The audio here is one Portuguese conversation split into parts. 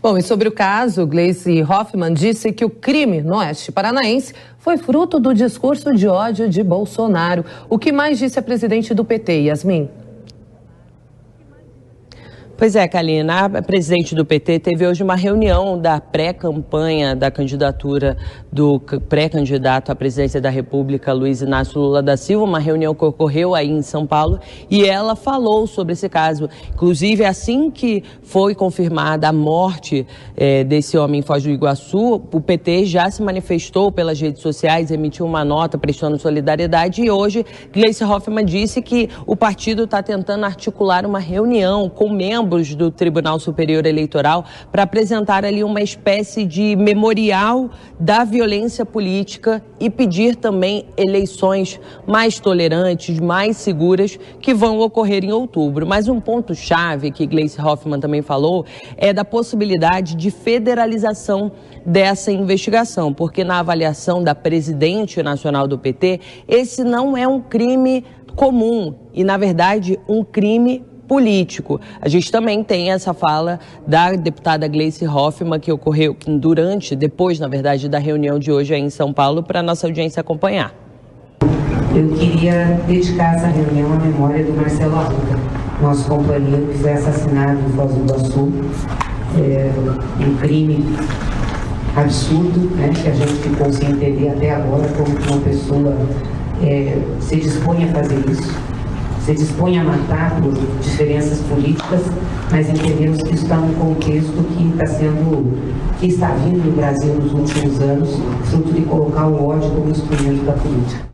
Bom, e sobre o caso, Gleisi Hoffmann disse que o crime no oeste paranaense foi fruto do discurso de ódio de Bolsonaro. O que mais disse a presidente do PT, Yasmin? Pois é, Kalina, a presidente do PT teve hoje uma reunião da pré-campanha da candidatura do pré-candidato à presidência da República, Luiz Inácio Lula da Silva, uma reunião que ocorreu aí em São Paulo, e ela falou sobre esse caso. Inclusive, assim que foi confirmada a morte desse homem em Foz do Iguaçu, o PT já se manifestou pelas redes sociais, emitiu uma nota prestando solidariedade, e hoje Gleisi Hoffmann disse que o partido está tentando articular uma reunião com membros do Tribunal Superior Eleitoral para apresentar ali uma espécie de memorial da violência política e pedir também eleições mais tolerantes, mais seguras, que vão ocorrer em outubro. Mas um ponto-chave que Gleisi Hoffmann também falou é da possibilidade de federalização dessa investigação, porque na avaliação da presidente nacional do PT, esse não é um crime comum e, na verdade, um crime político. A gente também tem essa fala da deputada Gleisi Hoffmann, que ocorreu depois, na verdade, da reunião de hoje aí em São Paulo, para a nossa audiência acompanhar. Eu queria dedicar essa reunião à memória do Marcelo Arruda, nosso companheiro que foi assassinado em Foz do Iguaçu. Um crime absurdo, né, que a gente ficou sem entender até agora como uma pessoa se dispõe a fazer isso. Se dispõe a matar por diferenças políticas, mas entendemos que isso está num contexto que está vindo no Brasil nos últimos anos, fruto de colocar o ódio como instrumento da política.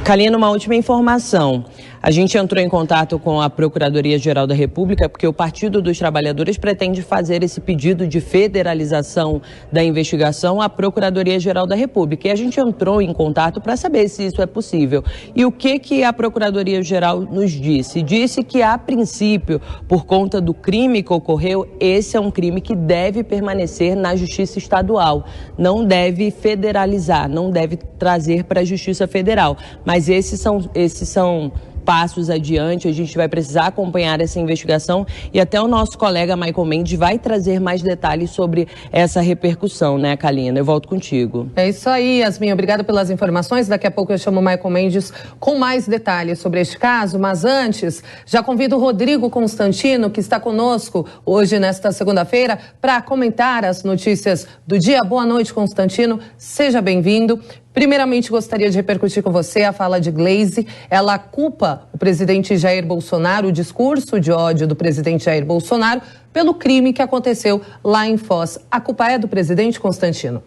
Kalina, uma última informação. A gente entrou em contato com a Procuradoria-Geral da República porque o Partido dos Trabalhadores pretende fazer esse pedido de federalização da investigação à Procuradoria-Geral da República. E a gente entrou em contato para saber se isso é possível. E o que a Procuradoria-Geral nos disse? Disse que, a princípio, por conta do crime que ocorreu, esse é um crime que deve permanecer na Justiça Estadual. Não deve federalizar, não deve trazer para a Justiça Federal. Mas esses são passos adiante, a gente vai precisar acompanhar essa investigação e até o nosso colega Michael Mendes vai trazer mais detalhes sobre essa repercussão, né, Kalina? Eu volto contigo. É isso aí, Yasmin, obrigada pelas informações. Daqui a pouco eu chamo o Michael Mendes com mais detalhes sobre este caso, mas antes, já convido o Rodrigo Constantino, que está conosco hoje, nesta segunda-feira, para comentar as notícias do dia. Boa noite, Constantino, seja bem-vindo. Primeiramente, gostaria de repercutir com você a fala de Gleisi. Ela culpa o presidente Jair Bolsonaro, o discurso de ódio do presidente Jair Bolsonaro, pelo crime que aconteceu lá em Foz. A culpa é do presidente, Constantino?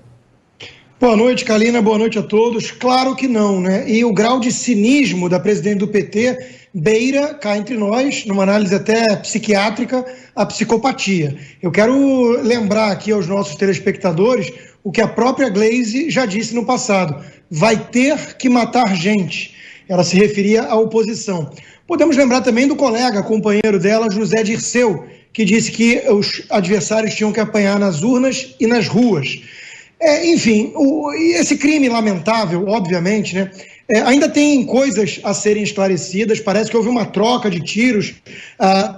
Boa noite, Kalina. Boa noite a todos. Claro que não, né? E o grau de cinismo da presidente do PT beira, cá entre nós, numa análise até psiquiátrica, a psicopatia. Eu quero lembrar aqui aos nossos telespectadores o que a própria Gleisi já disse no passado: vai ter que matar gente. Ela se referia à oposição. Podemos lembrar também do colega, companheiro dela, José Dirceu, que disse que os adversários tinham que apanhar nas urnas e nas ruas. Enfim, esse crime lamentável, obviamente, né, ainda tem coisas a serem esclarecidas. Parece que houve uma troca de tiros,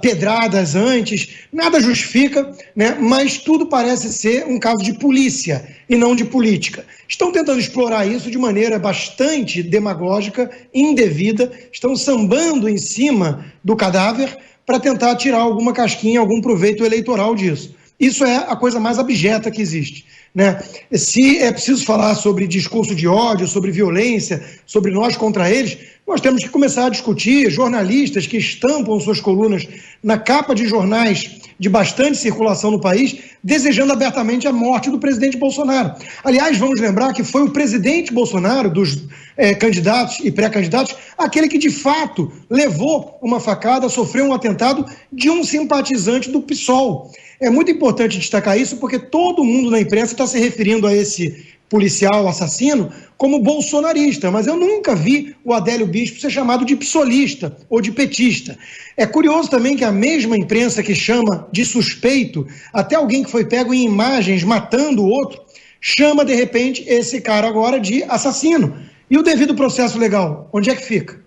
pedradas antes, nada justifica, né, mas tudo parece ser um caso de polícia e não de política. Estão tentando explorar isso de maneira bastante demagógica, indevida, estão sambando em cima do cadáver para tentar tirar alguma casquinha, algum proveito eleitoral disso. Isso é a coisa mais abjeta que existe, né? Se é preciso falar sobre discurso de ódio, sobre violência, sobre nós contra eles, nós temos que começar a discutir jornalistas que estampam suas colunas na capa de jornais de bastante circulação no país, desejando abertamente a morte do presidente Bolsonaro. Aliás, vamos lembrar que foi o presidente Bolsonaro, dos candidatos e pré-candidatos, aquele que de fato levou uma facada, sofreu um atentado de um simpatizante do PSOL. É muito importante destacar isso porque todo mundo na imprensa está se referindo a esse policial assassino como bolsonarista, mas eu nunca vi o Adélio Bispo ser chamado de psolista ou de petista. É curioso também que a mesma imprensa que chama de suspeito até alguém que foi pego em imagens matando o outro, chama de repente esse cara agora de assassino. E o devido processo legal, onde é que fica?